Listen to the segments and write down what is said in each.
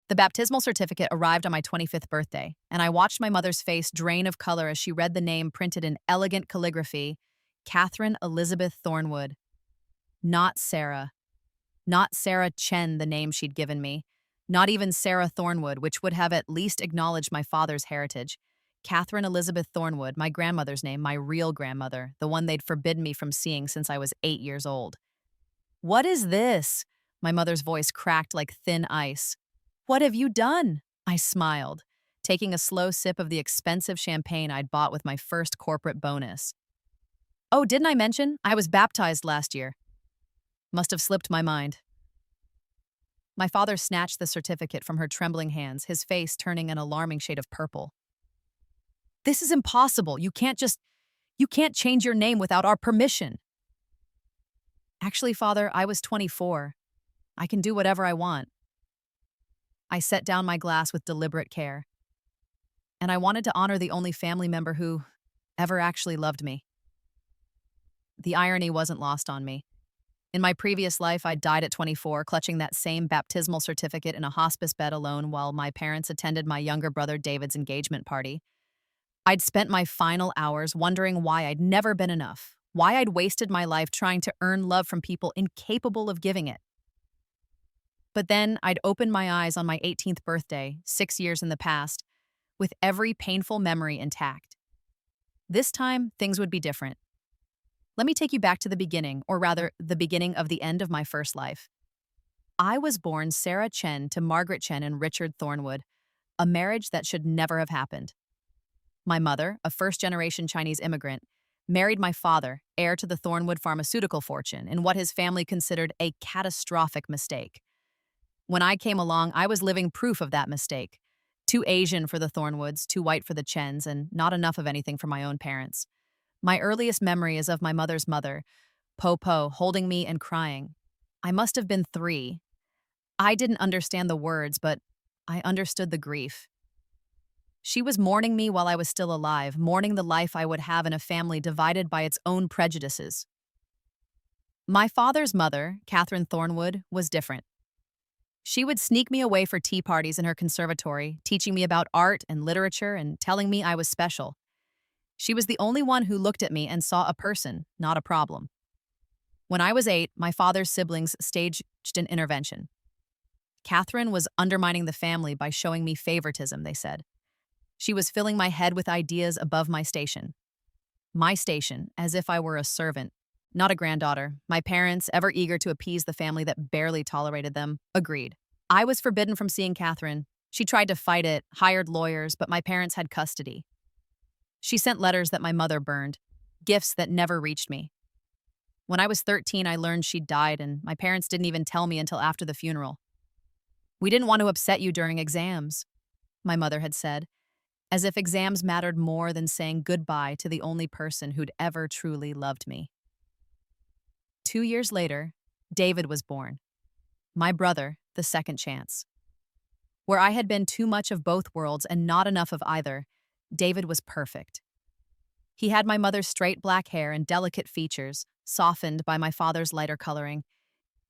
The baptismal certificate arrived on my 25th birthday, and I watched my mother's face drain of color as she read the name printed in elegant calligraphy, Catherine Elizabeth Thornwood. Not Sarah. Not Sarah Chen, the name she'd given me. Not even Sarah Thornwood, which would have at least acknowledged my father's heritage. Catherine Elizabeth Thornwood, my grandmother's name, my real grandmother, the one they'd forbidden me from seeing since I was 8 years old. "What is this?" My mother's voice cracked like thin ice. "What have you done?" I smiled, taking a slow sip of the expensive champagne I'd bought with my first corporate bonus. "Oh, didn't I mention? I was baptized last year." Must have slipped my mind. My father snatched the certificate from her trembling hands, his face turning an alarming shade of purple. "This is impossible. You can't change your name without our permission." "Actually, Father, I was 24. I can do whatever I want." I set down my glass with deliberate care. And I wanted to honor the only family member who ever actually loved me. The irony wasn't lost on me. In my previous life, I died at 24, clutching that same baptismal certificate in a hospice bed alone while my parents attended my younger brother David's engagement party. I'd spent my final hours wondering why I'd never been enough, why I'd wasted my life trying to earn love from people incapable of giving it. But then I'd opened my eyes on my 18th birthday, 6 years in the past, with every painful memory intact. This time, things would be different. Let me take you back to the beginning, or rather, the beginning of the end of my first life. I was born Sarah Chen to Margaret Chen and Richard Thornwood, a marriage that should never have happened. My mother, a first-generation Chinese immigrant, married my father, heir to the Thornwood pharmaceutical fortune, in what his family considered a catastrophic mistake. When I came along, I was living proof of that mistake. Too Asian for the Thornwoods, too white for the Chens, and not enough of anything for my own parents. My earliest memory is of my mother's mother, Po, holding me and crying. I must have been 3. I didn't understand the words, but I understood the grief. She was mourning me while I was still alive, mourning the life I would have in a family divided by its own prejudices. My father's mother, Catherine Thornwood, was different. She would sneak me away for tea parties in her conservatory, teaching me about art and literature and telling me I was special. She was the only one who looked at me and saw a person, not a problem. When I was 8, my father's siblings staged an intervention. Catherine was undermining the family by showing me favoritism, they said. She was filling my head with ideas above my station. My station, as if I were a servant, not a granddaughter. My parents, ever eager to appease the family that barely tolerated them, agreed. I was forbidden from seeing Catherine. She tried to fight it, hired lawyers, but my parents had custody. She sent letters that my mother burned, gifts that never reached me. When I was 13, I learned she'd died, and my parents didn't even tell me until after the funeral. "We didn't want to upset you during exams," my mother had said, as if exams mattered more than saying goodbye to the only person who'd ever truly loved me. 2 years later, David was born. My brother, the second chance. Where I had been too much of both worlds and not enough of either, David was perfect. He had my mother's straight black hair and delicate features, softened by my father's lighter coloring.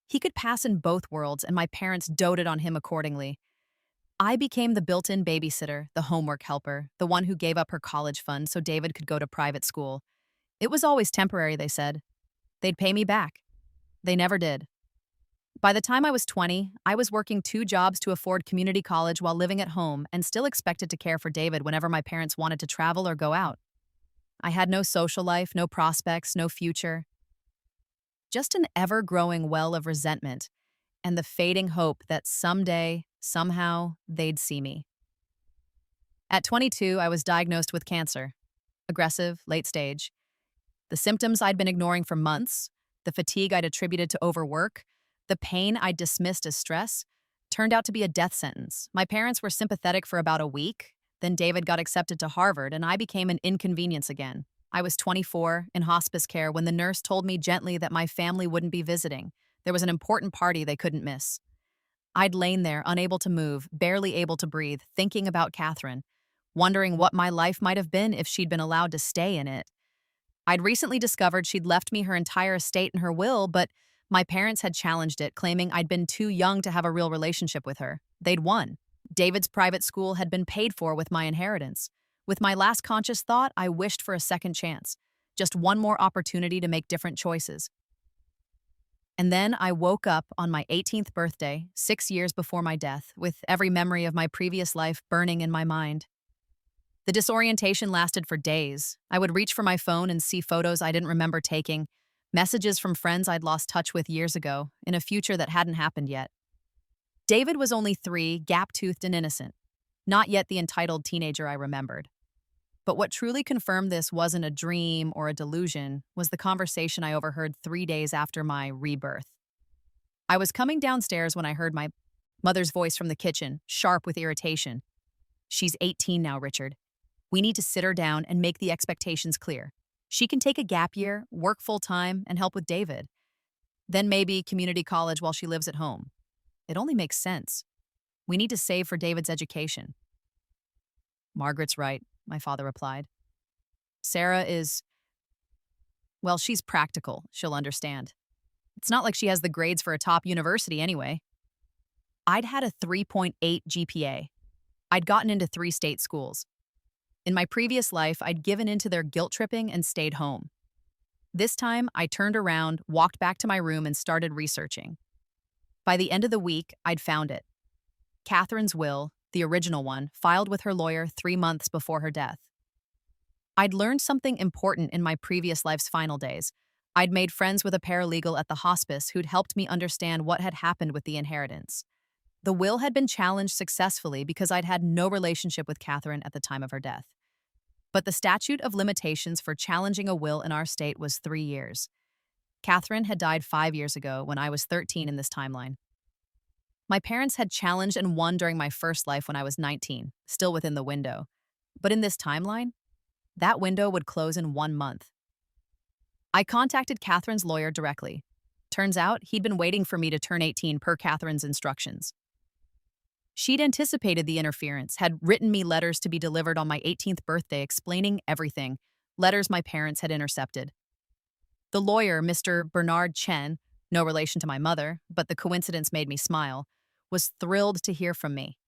He could pass in both worlds, and my parents doted on him accordingly. I became the built-in babysitter, the homework helper, the one who gave up her college fund so David could go to private school. It was always temporary, they said. They'd pay me back. They never did. By the time I was 20, I was working 2 jobs to afford community college while living at home and still expected to care for David whenever my parents wanted to travel or go out. I had no social life, no prospects, no future. Just an ever-growing well of resentment and the fading hope that someday, somehow, they'd see me. At 22, I was diagnosed with cancer. Aggressive, late stage. The symptoms I'd been ignoring for months, the fatigue I'd attributed to overwork, the pain I dismissed as stress, turned out to be a death sentence. My parents were sympathetic for about a week. Then David got accepted to Harvard, and I became an inconvenience again. I was 24, in hospice care, when the nurse told me gently that my family wouldn't be visiting. There was an important party they couldn't miss. I'd lain there, unable to move, barely able to breathe, thinking about Catherine, wondering what my life might have been if she'd been allowed to stay in it. I'd recently discovered she'd left me her entire estate in her will, but my parents had challenged it, claiming I'd been too young to have a real relationship with her. They'd won. David's private school had been paid for with my inheritance. With my last conscious thought, I wished for a second chance, just one more opportunity to make different choices. And then I woke up on my 18th birthday, 6 years before my death, with every memory of my previous life burning in my mind. The disorientation lasted for days. I would reach for my phone and see photos I didn't remember taking, messages from friends I'd lost touch with years ago, in a future that hadn't happened yet. David was only 3, gap-toothed and innocent, not yet the entitled teenager I remembered. But what truly confirmed this wasn't a dream or a delusion was the conversation I overheard 3 days after my rebirth. I was coming downstairs when I heard my mother's voice from the kitchen, sharp with irritation. "She's 18 now, Richard. We need to sit her down and make the expectations clear. She can take a gap year, work full-time, and help with David. Then maybe community college while she lives at home. It only makes sense. We need to save for David's education." "Margaret's right," my father replied. "Sarah is, well, she's practical. She'll understand. It's not like she has the grades for a top university anyway." I'd had a 3.8 GPA. I'd gotten into 3 state schools. In my previous life, I'd given into their guilt-tripping and stayed home. This time, I turned around, walked back to my room, and started researching. By the end of the week, I'd found it. Catherine's will, the original one, filed with her lawyer 3 months before her death. I'd learned something important in my previous life's final days. I'd made friends with a paralegal at the hospice who'd helped me understand what had happened with the inheritance. The will had been challenged successfully because I'd had no relationship with Catherine at the time of her death. But the statute of limitations for challenging a will in our state was 3 years. Catherine had died 5 years ago when I was 13 in this timeline. My parents had challenged and won during my first life when I was 19, still within the window. But in this timeline, that window would close in 1 month. I contacted Catherine's lawyer directly. Turns out he'd been waiting for me to turn 18 per Catherine's instructions. She'd anticipated the interference, had written me letters to be delivered on my 18th birthday explaining everything, letters my parents had intercepted. The lawyer, Mr. Bernard Chen, no relation to my mother, but the coincidence made me smile, was thrilled to hear from me.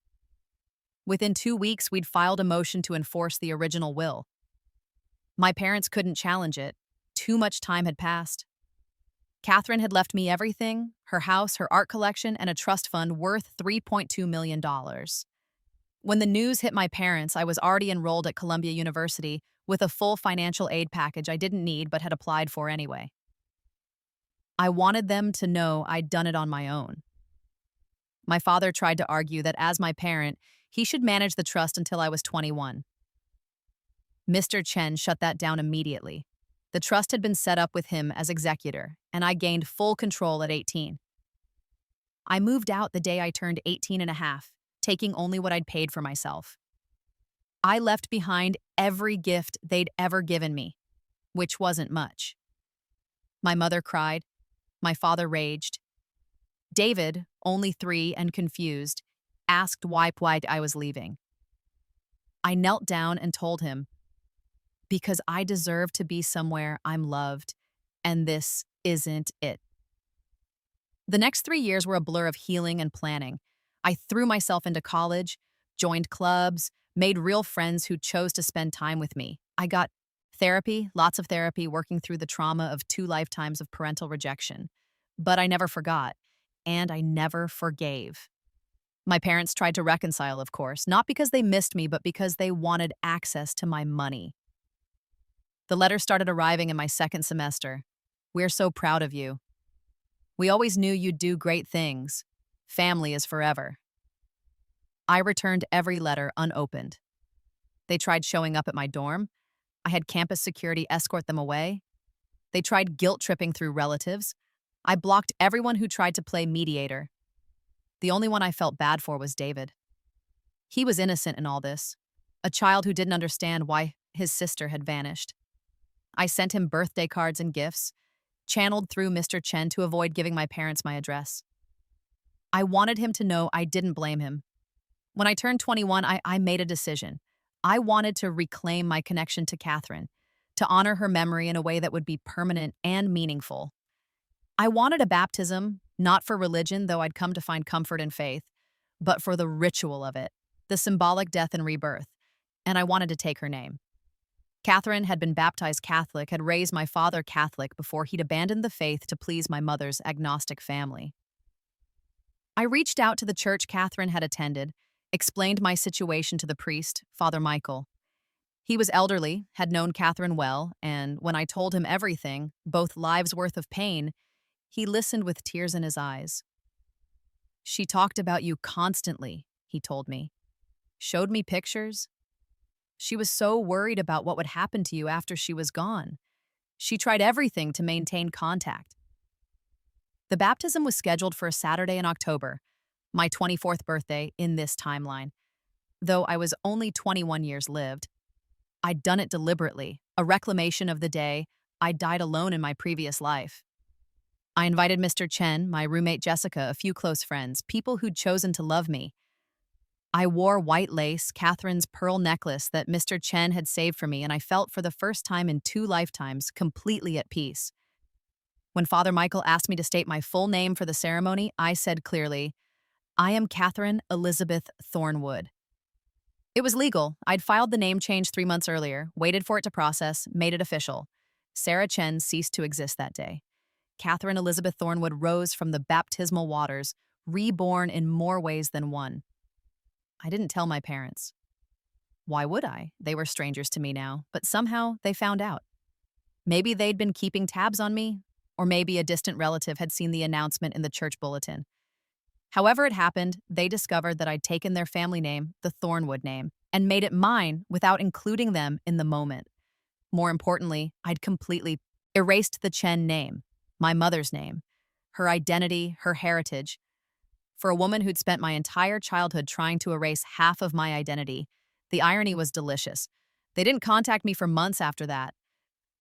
Within 2 weeks, we'd filed a motion to enforce the original will. My parents couldn't challenge it. Too much time had passed. Catherine had left me everything, her house, her art collection, and a trust fund worth $3.2 million. When the news hit my parents, I was already enrolled at Columbia University with a full financial aid package I didn't need but had applied for anyway. I wanted them to know I'd done it on my own. My father tried to argue that as my parent, he should manage the trust until I was 21. Mr. Chen shut that down immediately. The trust had been set up with him as executor, and I gained full control at 18. I moved out the day I turned 18 and a half, taking only what I'd paid for myself. I left behind every gift they'd ever given me, which wasn't much. My mother cried. My father raged. David, only 3 and confused, asked why I was leaving. I knelt down and told him, "Because I deserve to be somewhere I'm loved, and this isn't it." The next 3 years were a blur of healing and planning. I threw myself into college, joined clubs, made real friends who chose to spend time with me. I got therapy, lots of therapy, working through the trauma of 2 lifetimes of parental rejection. But I never forgot, and I never forgave. My parents tried to reconcile, of course, not because they missed me, but because they wanted access to my money. The letters started arriving in my 2nd semester. "We're so proud of you. We always knew you'd do great things. Family is forever." I returned every letter unopened. They tried showing up at my dorm. I had campus security escort them away. They tried guilt-tripping through relatives. I blocked everyone who tried to play mediator. The only one I felt bad for was David. He was innocent in all this, a child who didn't understand why his sister had vanished. I sent him birthday cards and gifts, channeled through Mr. Chen to avoid giving my parents my address. I wanted him to know I didn't blame him. When I turned 21, I made a decision. I wanted to reclaim my connection to Catherine, to honor her memory in a way that would be permanent and meaningful. I wanted a baptism, not for religion, though I'd come to find comfort in faith, but for the ritual of it, the symbolic death and rebirth, and I wanted to take her name. Catherine had been baptized Catholic, had raised my father Catholic before he'd abandoned the faith to please my mother's agnostic family. I reached out to the church Catherine had attended, explained my situation to the priest, Father Michael. He was elderly, had known Catherine well, and when I told him everything, both lives' worth of pain, he listened with tears in his eyes. She talked about you constantly, he told me. Showed me pictures. She was so worried about what would happen to you after she was gone. She tried everything to maintain contact. The baptism was scheduled for a Saturday in October, my 24th birthday in this timeline. Though I was only 21 years lived, I'd done it deliberately, a reclamation of the day I died alone in my previous life. I invited Mr. Chen, my roommate Jessica, a few close friends, people who'd chosen to love me. I wore white lace, Catherine's pearl necklace that Mr. Chen had saved for me, and I felt for the first time in 2 lifetimes completely at peace. When Father Michael asked me to state my full name for the ceremony, I said clearly, I am Catherine Elizabeth Thornwood. It was legal. I'd filed the name change 3 months earlier, waited for it to process, made it official. Sarah Chen ceased to exist that day. Catherine Elizabeth Thornwood rose from the baptismal waters, reborn in more ways than one. I didn't tell my parents. Why would I? They were strangers to me now, but somehow they found out. Maybe they'd been keeping tabs on me, or maybe a distant relative had seen the announcement in the church bulletin. However it happened, they discovered that I'd taken their family name, the Thornwood name, and made it mine without including them in the moment. More importantly, I'd completely erased the Chen name, my mother's name, her identity, her heritage. For a woman who'd spent my entire childhood trying to erase half of my identity, the irony was delicious. They didn't contact me for months after that.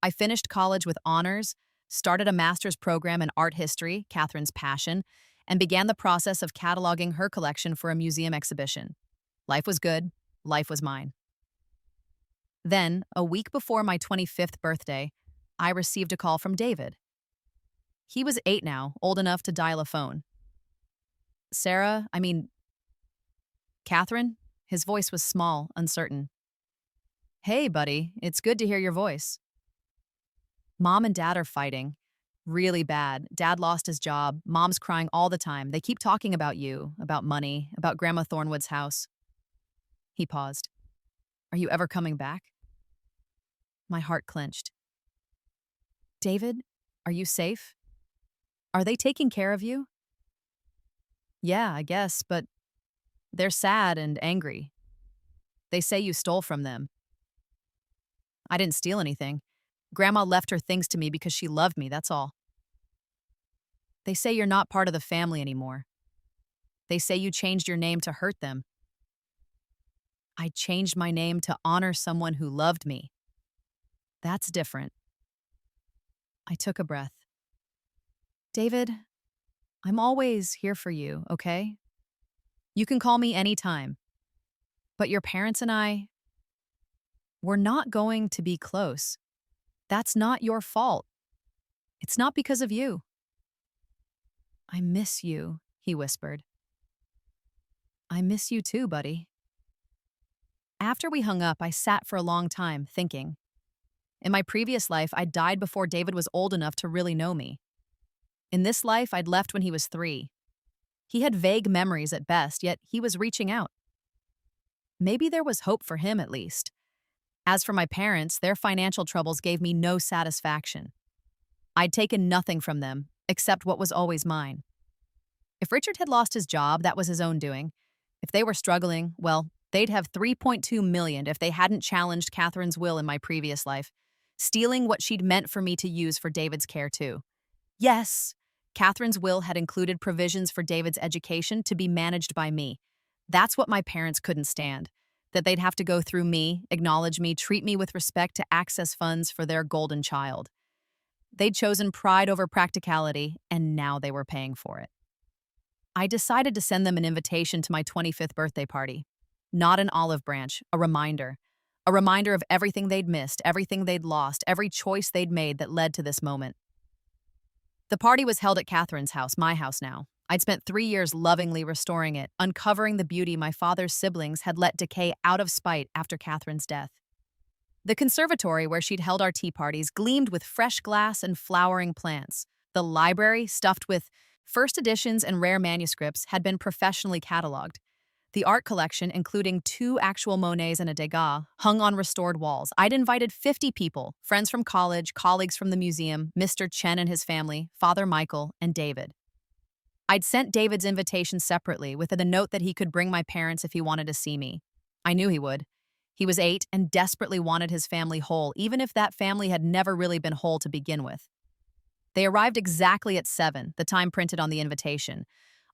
I finished college with honors, started a master's program in art history, Catherine's passion, and began the process of cataloging her collection for a museum exhibition. Life was good. Life was mine. Then, a week before my 25th birthday, I received a call from David. He was 8 now, old enough to dial a phone. Catherine? His voice was small, uncertain. Hey, buddy, it's good to hear your voice. Mom and Dad are fighting. Really bad. Dad lost his job. Mom's crying all the time. They keep talking about you, about money, about Grandma Thornwood's house. He paused. Are you ever coming back? My heart clenched. David, are you safe? Are they taking care of you? Yeah, I guess, but they're sad and angry. They say you stole from them. I didn't steal anything. Grandma left her things to me because she loved me, that's all. They say you're not part of the family anymore. They say you changed your name to hurt them. I changed my name to honor someone who loved me. That's different. I took a breath. David, I'm always here for you, okay? You can call me anytime. But your parents and we're not going to be close. That's not your fault. It's not because of you. I miss you, he whispered. I miss you too, buddy. After we hung up, I sat for a long time, thinking. In my previous life, I'd died before David was old enough to really know me. In this life, I'd left when he was 3. He had vague memories at best, yet he was reaching out. Maybe there was hope for him at least. As for my parents, their financial troubles gave me no satisfaction. I'd taken nothing from them, except what was always mine. If Richard had lost his job, that was his own doing. If they were struggling, well, they'd have $3.2 million if they hadn't challenged Catherine's will in my previous life, stealing what she'd meant for me to use for David's care too. Yes, Catherine's will had included provisions for David's education to be managed by me. That's what my parents couldn't stand, that they'd have to go through me, acknowledge me, treat me with respect to access funds for their golden child. They'd chosen pride over practicality, and now they were paying for it. I decided to send them an invitation to my 25th birthday party. Not an olive branch, a reminder. A reminder of everything they'd missed, everything they'd lost, every choice they'd made that led to this moment. The party was held at Catherine's house, my house now. I'd spent 3 years lovingly restoring it, uncovering the beauty my father's siblings had let decay out of spite after Catherine's death. The conservatory where she'd held our tea parties gleamed with fresh glass and flowering plants. The library, stuffed with first editions and rare manuscripts, had been professionally cataloged. The art collection, including 2 actual Monets and a Degas, hung on restored walls. I'd invited 50 people, friends from college, colleagues from the museum, Mr. Chen and his family, Father Michael, and David. I'd sent David's invitation separately with a note that he could bring my parents if he wanted to see me. I knew he would. He was 8 and desperately wanted his family whole, even if that family had never really been whole to begin with. They arrived exactly at 7, the time printed on the invitation.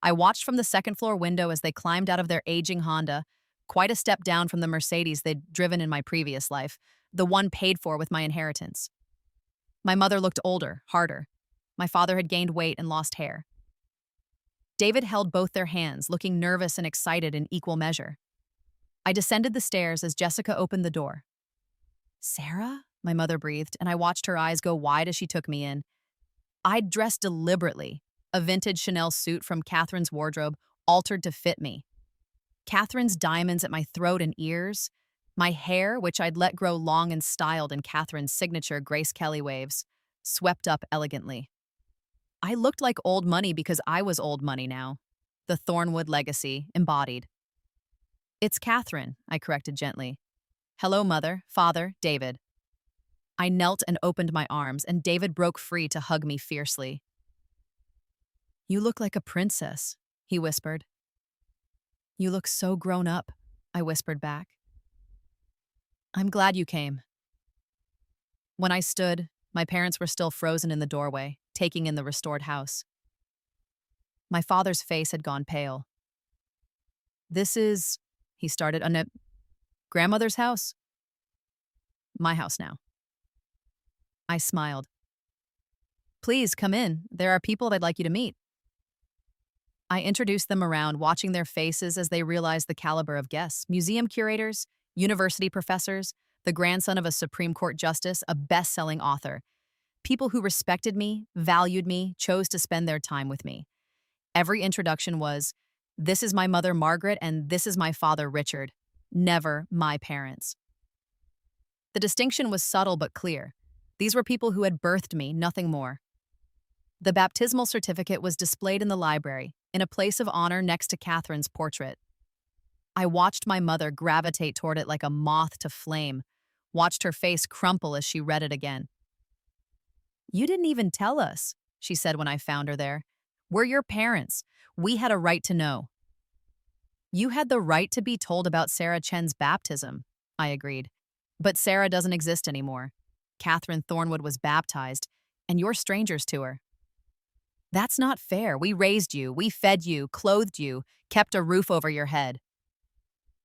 I watched from the second-floor window as they climbed out of their aging Honda, quite a step down from the Mercedes they'd driven in my previous life, the one paid for with my inheritance. My mother looked older, harder. My father had gained weight and lost hair. David held both their hands, looking nervous and excited in equal measure. I descended the stairs as Jessica opened the door. "Sarah?" my mother breathed, and I watched her eyes go wide as she took me in. I'd dressed deliberately, a vintage Chanel suit from Catherine's wardrobe, altered to fit me. Catherine's diamonds at my throat and ears, my hair, which I'd let grow long and styled in Catherine's signature Grace Kelly waves, swept up elegantly. I looked like old money because I was old money now. The Thornwood legacy, embodied. "It's Catherine," I corrected gently. "Hello, Mother, Father, David." I knelt and opened my arms, and David broke free to hug me fiercely. "You look like a princess," he whispered. "You look so grown up," I whispered back. "I'm glad you came." When I stood, my parents were still frozen in the doorway, taking in the restored house. My father's face had gone pale. "This is," he started, "grandmother's house?" "My house now." I smiled. "Please come in. There are people I'd like you to meet." I introduced them around, watching their faces as they realized the caliber of guests. Museum curators, university professors, the grandson of a Supreme Court justice, a best-selling author. People who respected me, valued me, chose to spend their time with me. Every introduction was, "This is my mother, Margaret, and this is my father, Richard." Never my parents. The distinction was subtle but clear. These were people who had birthed me, nothing more. The baptismal certificate was displayed in the library, in a place of honor next to Catherine's portrait. I watched my mother gravitate toward it like a moth to flame, watched her face crumple as she read it again. "You didn't even tell us," she said when I found her there. "We're your parents. We had a right to know." "You had the right to be told about Sarah Chen's baptism," I agreed. "But Sarah doesn't exist anymore. Catherine Thornwood was baptized, and you're strangers to her." "That's not fair. We raised you, we fed you, clothed you, kept a roof over your head."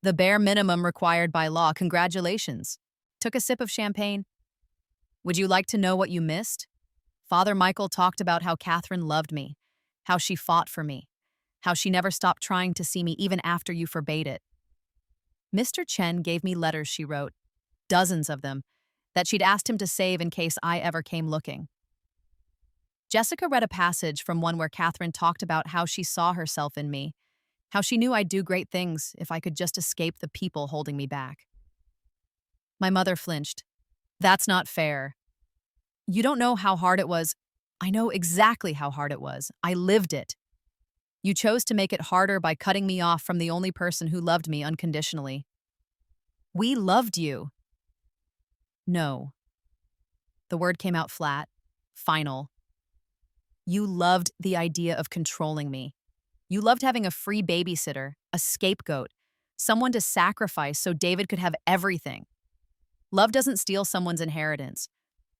"The bare minimum required by law. Congratulations." Took a sip of champagne. "Would you like to know what you missed?" Father Michael talked about how Catherine loved me, how she fought for me, how she never stopped trying to see me even after you forbade it. Mr. Chen gave me letters she wrote, dozens of them, that she'd asked him to save in case I ever came looking. Jessica read a passage from one where Catherine talked about how she saw herself in me, how she knew I'd do great things if I could just escape the people holding me back. My mother flinched. "That's not fair." "You don't know how hard it was." "I know exactly how hard it was. I lived it." "You chose to make it harder by cutting me off from the only person who loved me unconditionally." "We loved you." "No." The word came out flat, final. "You loved the idea of controlling me. You loved having a free babysitter, a scapegoat, someone to sacrifice so David could have everything. Love doesn't steal someone's inheritance.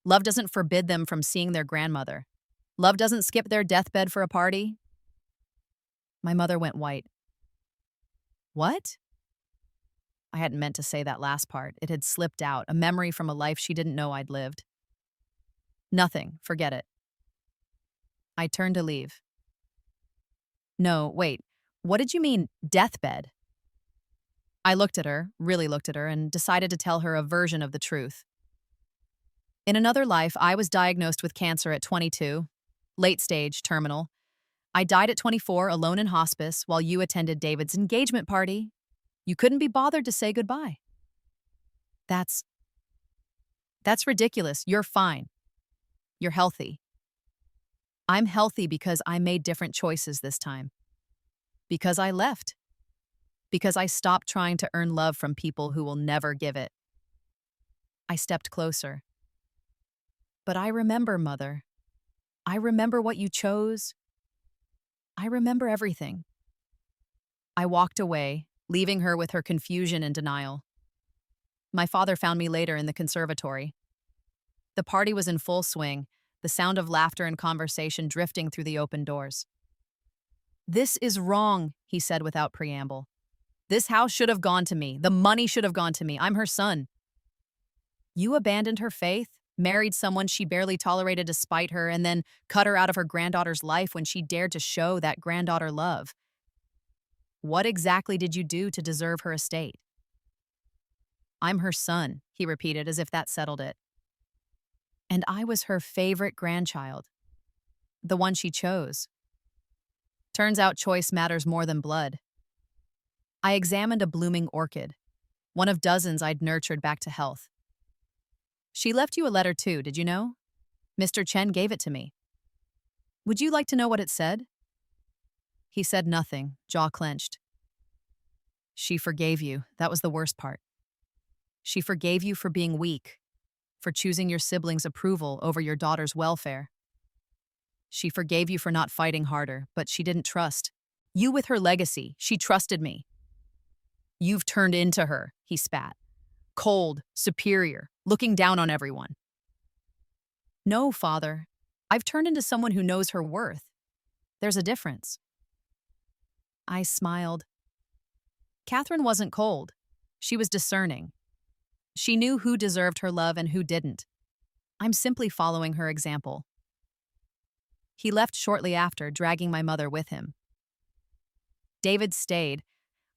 Love doesn't forbid them from seeing their grandmother. Love doesn't skip their deathbed for a party." My mother went white. "What?" I hadn't meant to say that last part. It had slipped out, a memory from a life she didn't know I'd lived. "Nothing, forget it." I turned to leave. "No, wait. What did you mean, deathbed?" I looked at her, really looked at her, and decided to tell her a version of the truth. In another life, I was diagnosed with cancer at 22, late stage, terminal. I died at 24, alone in hospice, while you attended David's engagement party. You couldn't be bothered to say goodbye. That's that's ridiculous. You're fine. You're healthy. I'm healthy because I made different choices this time. Because I left. Because I stopped trying to earn love from people who will never give it. I stepped closer. But I remember, Mother. I remember what you chose. I remember everything. I walked away, leaving her with her confusion and denial. My father found me later in the conservatory. The party was in full swing, the sound of laughter and conversation drifting through the open doors. "This is wrong," he said without preamble. "This house should have gone to me. The money should have gone to me. I'm her son." "You abandoned her faith, married someone she barely tolerated to spite her, and then cut her out of her granddaughter's life when she dared to show that granddaughter love. What exactly did you do to deserve her estate?" "I'm her son," he repeated as if that settled it. "And I was her favorite grandchild. The one she chose. Turns out choice matters more than blood." I examined a blooming orchid, one of dozens I'd nurtured back to health. "She left you a letter too, did you know? Mr. Chen gave it to me. Would you like to know what it said?" He said nothing, jaw clenched. "She forgave you. That was the worst part. She forgave you for being weak, for choosing your siblings' approval over your daughter's welfare. She forgave you for not fighting harder, but she didn't trust. You with her legacy, she trusted me." "You've turned into her," he spat. "Cold, superior, looking down on everyone." "No, Father. I've turned into someone who knows her worth. There's a difference." I smiled. Catherine wasn't cold. She was discerning. She knew who deserved her love and who didn't. I'm simply following her example. He left shortly after, dragging my mother with him. David stayed.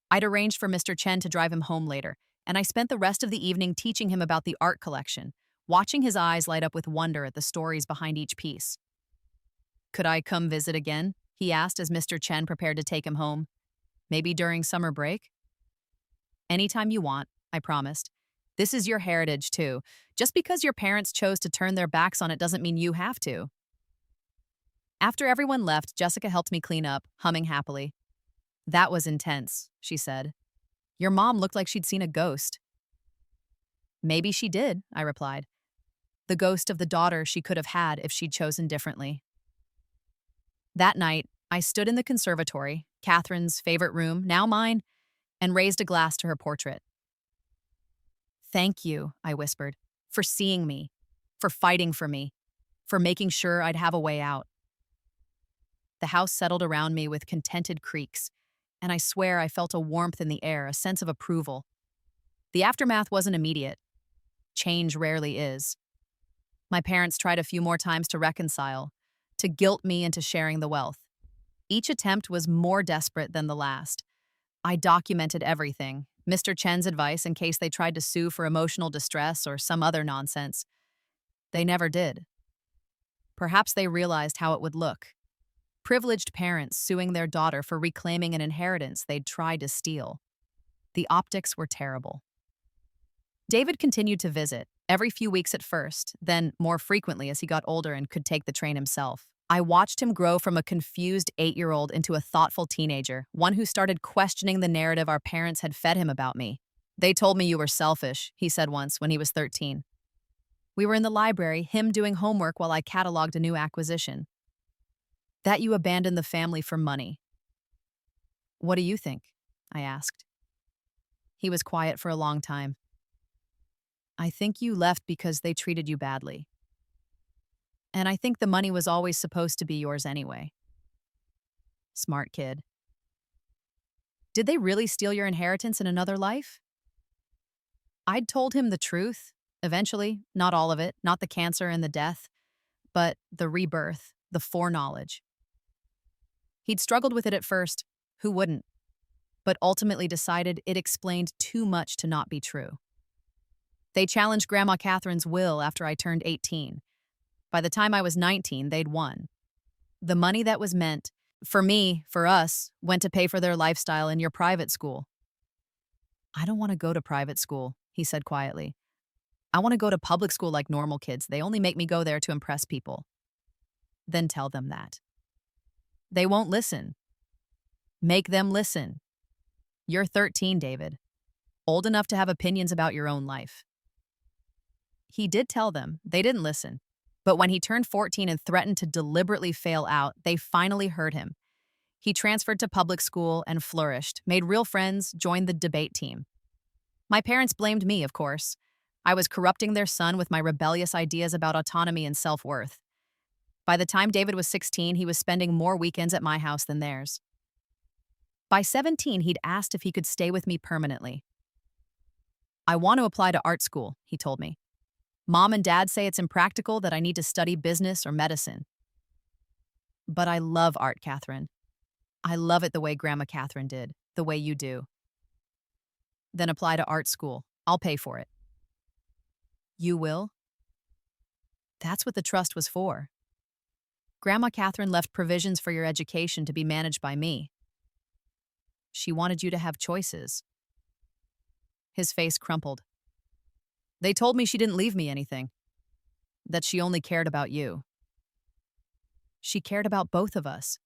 I'd arranged for Mr. Chen to drive him home later, and I spent the rest of the evening teaching him about the art collection, watching his eyes light up with wonder at the stories behind each piece. "Could I come visit again?" he asked as Mr. Chen prepared to take him home. "Maybe during summer break?" "Anytime you want," I promised. "This is your heritage, too. Just because your parents chose to turn their backs on it doesn't mean you have to." After everyone left, Jessica helped me clean up, humming happily. "That was intense," she said. "Your mom looked like she'd seen a ghost." "Maybe she did," I replied. "The ghost of the daughter she could have had if she'd chosen differently." That night, I stood in the conservatory, Catherine's favorite room, now mine, and raised a glass to her portrait. "Thank you," I whispered, "for seeing me, for fighting for me, for making sure I'd have a way out." The house settled around me with contented creaks, and I swear I felt a warmth in the air, a sense of approval. The aftermath wasn't immediate. Change rarely is. My parents tried a few more times to reconcile, to guilt me into sharing the wealth. Each attempt was more desperate than the last. I documented everything, Mr. Chen's advice in case they tried to sue for emotional distress or some other nonsense. They never did. Perhaps they realized how it would look. Privileged parents suing their daughter for reclaiming an inheritance they'd tried to steal. The optics were terrible. David continued to visit, every few weeks at first, then more frequently as he got older and could take the train himself. I watched him grow from a confused 8-year-old into a thoughtful teenager, one who started questioning the narrative our parents had fed him about me. "They told me you were selfish," he said once when he was 13. We were in the library, him doing homework while I cataloged a new acquisition. "That you abandoned the family for money." "What do you think?" I asked. He was quiet for a long time. "I think you left because they treated you badly. And I think the money was always supposed to be yours anyway." Smart kid. "Did they really steal your inheritance in another life?" I'd told him the truth, eventually, not all of it, not the cancer and the death, but the rebirth, the foreknowledge. He'd struggled with it at first, who wouldn't? But ultimately decided it explained too much to not be true. They challenged Grandma Catherine's will after I turned 18. By the time I was 19, they'd won. The money that was meant For me, for us, went to pay for their lifestyle in your private school. I don't want to go to private school, he said quietly. I want to go to public school like normal kids. They only make me go there to impress people. Then tell them that. They won't listen. Make them listen. You're 13, David. Old enough to have opinions about your own life. He did tell them. They didn't listen. But when he turned 14 and threatened to deliberately fail out, they finally heard him. He transferred to public school and flourished, made real friends, joined the debate team. My parents blamed me, of course. I was corrupting their son with my rebellious ideas about autonomy and self-worth. By the time David was 16, he was spending more weekends at my house than theirs. By 17, he'd asked if he could stay with me permanently. I want to apply to art school, he told me. Mom and Dad say it's impractical that I need to study business or medicine. But I love art, Catherine. I love it the way Grandma Catherine did, the way you do. Then apply to art school. I'll pay for it. You will? That's what the trust was for. Grandma Catherine left provisions for your education to be managed by me. She wanted you to have choices. His face crumpled. They told me she didn't leave me anything, that she only cared about you. She cared about both of us.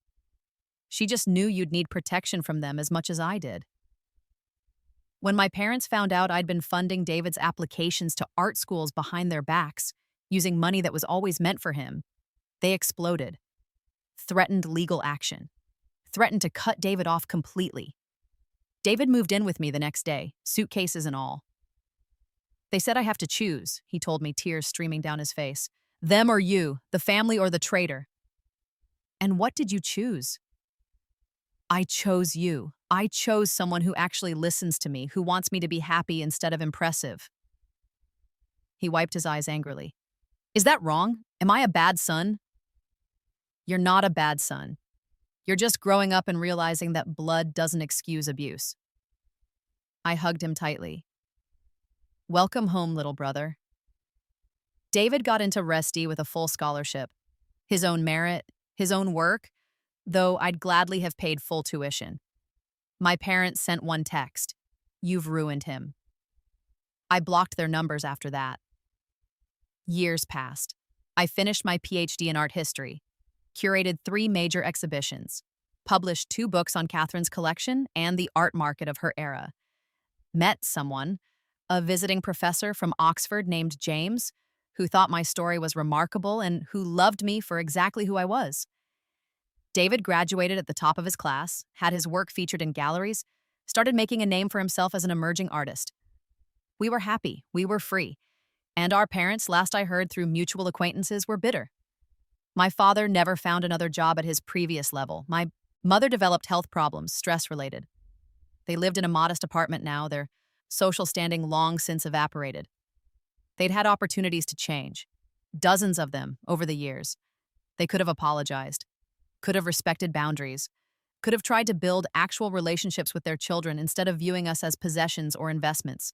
She just knew you'd need protection from them as much as I did. When my parents found out I'd been funding David's applications to art schools behind their backs, using money that was always meant for him, they exploded. Threatened legal action. Threatened to cut David off completely. David moved in with me the next day, suitcases and all. They said I have to choose, he told me, tears streaming down his face. Them or you, the family or the traitor. And what did you choose? I chose you. I chose someone who actually listens to me, who wants me to be happy instead of impressive. He wiped his eyes angrily. Is that wrong? Am I a bad son? You're not a bad son. You're just growing up and realizing that blood doesn't excuse abuse. I hugged him tightly. Welcome home, little brother. David got into Resti with a full scholarship. His own merit, his own work, though I'd gladly have paid full tuition. My parents sent one text. You've ruined him. I blocked their numbers after that. Years passed. I finished my PhD in art history, curated 3 major exhibitions, published 2 books on Catherine's collection and the art market of her era, met someone, a visiting professor from Oxford named James, who thought my story was remarkable and who loved me for exactly who I was. David graduated at the top of his class, had his work featured in galleries, started making a name for himself as an emerging artist. We were happy, we were free, and our parents, last I heard through mutual acquaintances, were bitter. My father never found another job at his previous level. My mother developed health problems, stress-related. They lived in a modest apartment now, their social standing long since evaporated. They'd had opportunities to change, dozens of them over the years. They could have apologized, could have respected boundaries, could have tried to build actual relationships with their children instead of viewing us as possessions or investments.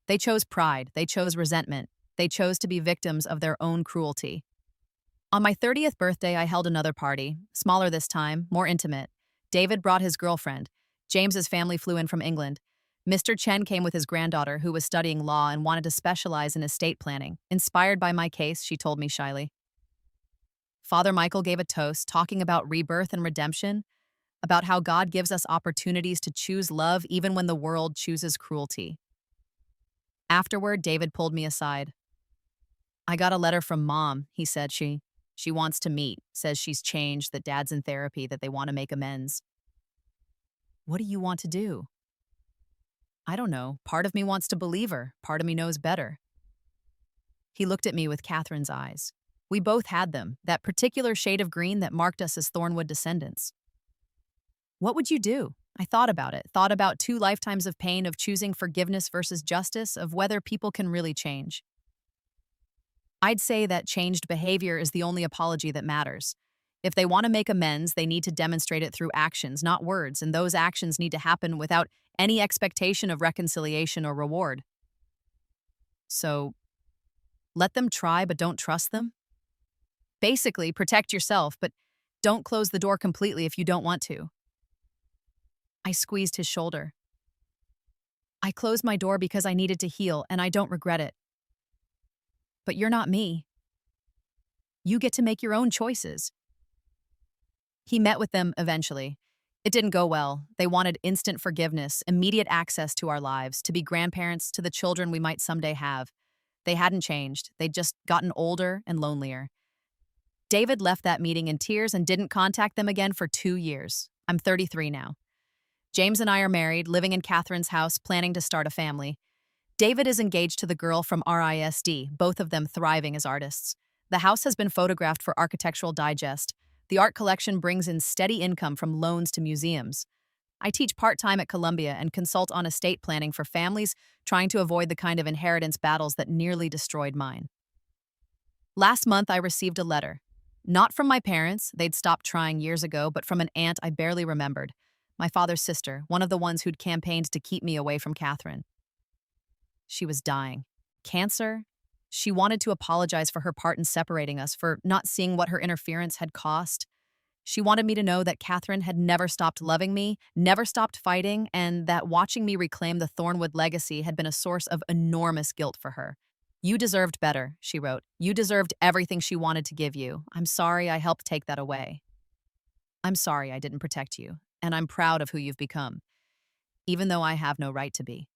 They chose pride, they chose resentment, they chose to be victims of their own cruelty. On my 30th birthday, I held another party, smaller this time, more intimate. David brought his girlfriend. James's family flew in from England. Mr. Chen came with his granddaughter, who was studying law and wanted to specialize in estate planning. Inspired by my case, she told me shyly. Father Michael gave a toast, talking about rebirth and redemption, about how God gives us opportunities to choose love even when the world chooses cruelty. Afterward, David pulled me aside. I got a letter from Mom, he said. She wants to meet, says she's changed, that Dad's in therapy, that they want to make amends. What do you want to do? I don't know. Part of me wants to believe her. Part of me knows better. He looked at me with Catherine's eyes. We both had them, that particular shade of green that marked us as Thornwood descendants. What would you do? I thought about it, thought about 2 lifetimes of pain, of choosing forgiveness versus justice, of whether people can really change. I'd say that changed behavior is the only apology that matters. If they want to make amends, they need to demonstrate it through actions, not words, and those actions need to happen without any expectation of reconciliation or reward. So, let them try but don't trust them? Basically, protect yourself, but Don't close the door completely if you don't want to. I squeezed his shoulder. I closed my door because I needed to heal, and I don't regret it. But you're not me. You get to make your own choices. He met with them eventually. It didn't go well. They wanted instant forgiveness, immediate access to our lives, to be grandparents to the children we might someday have. They hadn't changed. They'd just gotten older and lonelier. David left that meeting in tears and didn't contact them again for 2 years. I'm 33 now. James and I are married, living in Catherine's house, planning to start a family. David is engaged to the girl from RISD, both of them thriving as artists. The house has been photographed for Architectural Digest. The art collection brings in steady income from loans to museums. I teach part-time at Columbia and consult on estate planning for families trying to avoid the kind of inheritance battles that nearly destroyed mine. Last month, I received a letter. Not from my parents, they'd stopped trying years ago, but from an aunt I barely remembered. My father's sister, one of the ones who'd campaigned to keep me away from Catherine. She was dying. Cancer? She wanted to apologize for her part in separating us, for not seeing what her interference had cost. She wanted me to know that Catherine had never stopped loving me, never stopped fighting, and that watching me reclaim the Thornwood legacy had been a source of enormous guilt for her. You deserved better, she wrote. You deserved everything she wanted to give you. I'm sorry I helped take that away. I'm sorry I didn't protect you, and I'm proud of who you've become, even though I have no right to be.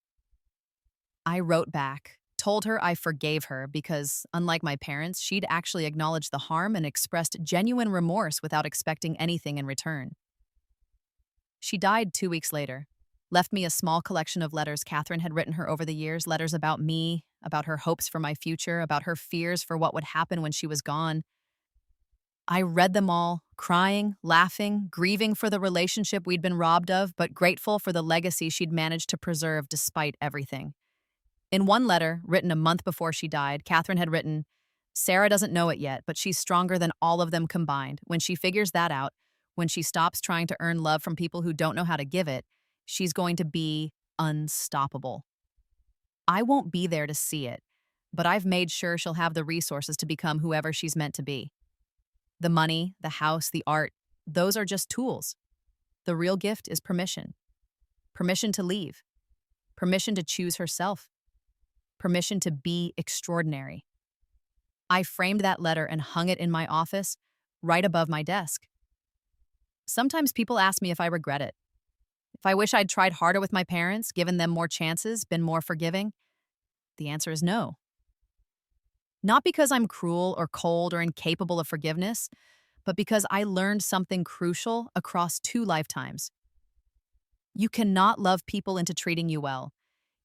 I wrote back, told her I forgave her because, unlike my parents, she'd actually acknowledged the harm and expressed genuine remorse without expecting anything in return. She died 2 weeks later, left me a small collection of letters Catherine had written her over the years, letters about me, about her hopes for my future, about her fears for what would happen when she was gone. I read them all, crying, laughing, grieving for the relationship we'd been robbed of, but grateful for the legacy she'd managed to preserve despite everything. In one letter, written a month before she died, Catherine had written, "Sarah doesn't know it yet, but she's stronger than all of them combined. When she figures that out, when she stops trying to earn love from people who don't know how to give it, she's going to be unstoppable. I won't be there to see it, but I've made sure she'll have the resources to become whoever she's meant to be. The money, the house, the art, those are just tools. The real gift is permission. Permission to leave. Permission to choose herself. Permission to be extraordinary." I framed that letter and hung it in my office, right above my desk. Sometimes people ask me if I regret it. If I wish I'd tried harder with my parents, given them more chances, been more forgiving. The answer is no. Not because I'm cruel or cold or incapable of forgiveness, but because I learned something crucial across 2 lifetimes. You cannot love people into treating you well.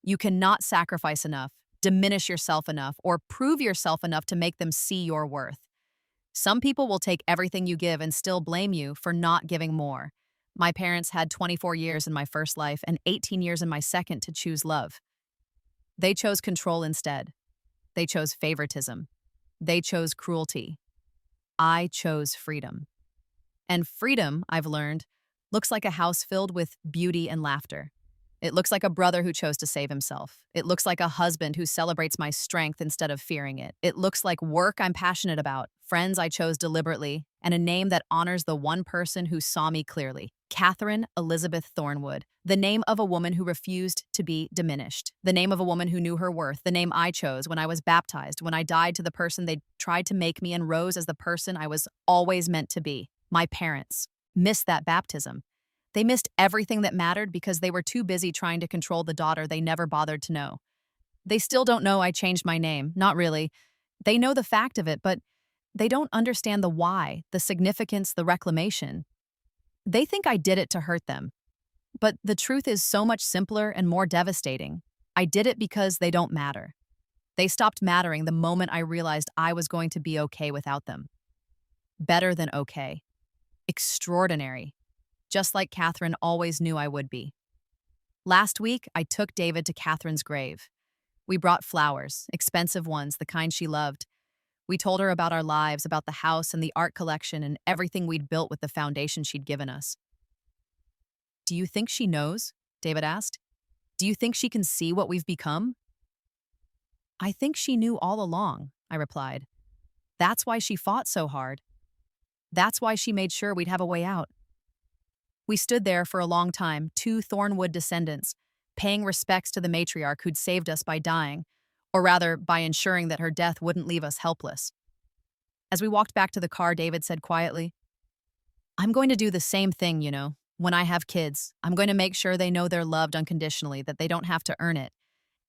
You cannot sacrifice enough, diminish yourself enough, or prove yourself enough to make them see your worth. Some people will take everything you give and still blame you for not giving more. My parents had 24 years in my first life and 18 years in my second to choose love. They chose control instead. They chose favoritism. They chose cruelty. I chose freedom. And freedom, I've learned, looks like a house filled with beauty and laughter. It looks like a brother who chose to save himself. It looks like a husband who celebrates my strength instead of fearing it. It looks like work I'm passionate about, friends I chose deliberately, and a name that honors the one person who saw me clearly. Catherine Elizabeth Thornwood, the name of a woman who refused to be diminished, the name of a woman who knew her worth, the name I chose when I was baptized, when I died to the person they tried to make me and rose as the person I was always meant to be. My parents missed that baptism. They missed everything that mattered because they were too busy trying to control the daughter they never bothered to know. They still don't know I changed my name, not really. They know the fact of it, but they don't understand the why, the significance, the reclamation. They think I did it to hurt them. But the truth is so much simpler and more devastating. I did it because they don't matter. They stopped mattering the moment I realized I was going to be okay without them. Better than okay. Extraordinary. Just like Catherine always knew I would be. Last week, I took David to Catherine's grave. We brought flowers, expensive ones, the kind she loved. We told her about our lives, about the house and the art collection and everything we'd built with the foundation she'd given us. "Do you think she knows?" David asked. "Do you think she can see what we've become?" "I think she knew all along," I replied. "That's why she fought so hard." That's why she made sure we'd have a way out. We stood there for a long time, two Thornwood descendants, paying respects to the matriarch who'd saved us by dying, or rather, by ensuring that her death wouldn't leave us helpless. As we walked back to the car, David said quietly, "I'm going to do the same thing, When I have kids, I'm going to make sure they know they're loved unconditionally, that they don't have to earn it.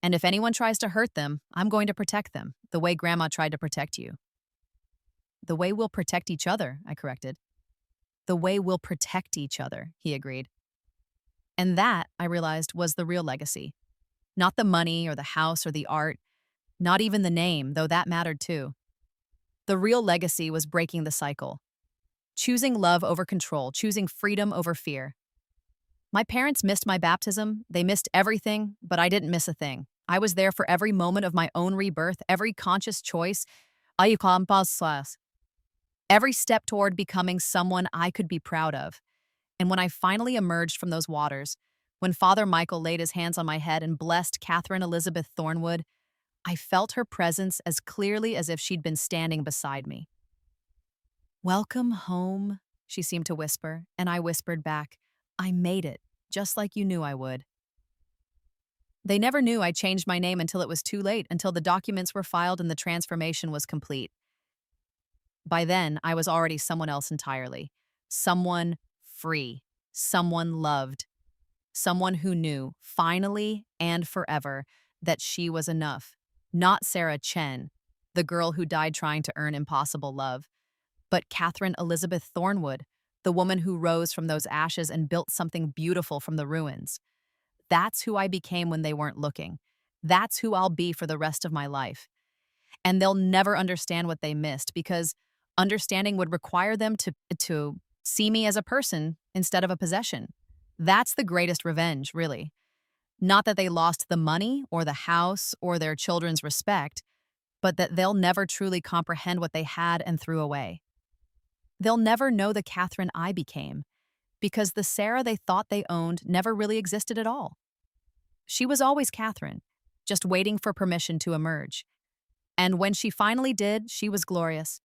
And if anyone tries to hurt them, I'm going to protect them, the way Grandma tried to protect you." "The way we'll protect each other," I corrected. "The way we'll protect each other," he agreed. And that, I realized, was the real legacy. Not the money or the house or the art, not even the name, though that mattered too. The real legacy was breaking the cycle. Choosing love over control, choosing freedom over fear. My parents missed my baptism, they missed everything, but I didn't miss a thing. I was there for every moment of my own rebirth, every conscious choice, every step toward becoming someone I could be proud of. And when I finally emerged from those waters, when Father Michael laid his hands on my head and blessed Catherine Elizabeth Thornwood, I felt her presence as clearly as if she'd been standing beside me. "Welcome home," she seemed to whisper, and I whispered back, "I made it, just like you knew I would." They never knew I changed my name until it was too late, until the documents were filed and the transformation was complete. By then, I was already someone else entirely. Someone free. Someone loved. Someone who knew, finally and forever, that she was enough. Not Sarah Chen, the girl who died trying to earn impossible love, but Catherine Elizabeth Thornwood, the woman who rose from those ashes and built something beautiful from the ruins. That's who I became when they weren't looking. That's who I'll be for the rest of my life. And they'll never understand what they missed, because understanding would require them to see me as a person instead of a possession. That's the greatest revenge, really. Not that they lost the money or the house or their children's respect, but that they'll never truly comprehend what they had and threw away. They'll never know the Catherine I became, because the Sarah they thought they owned never really existed at all. She was always Catherine, just waiting for permission to emerge. And when she finally did, she was glorious.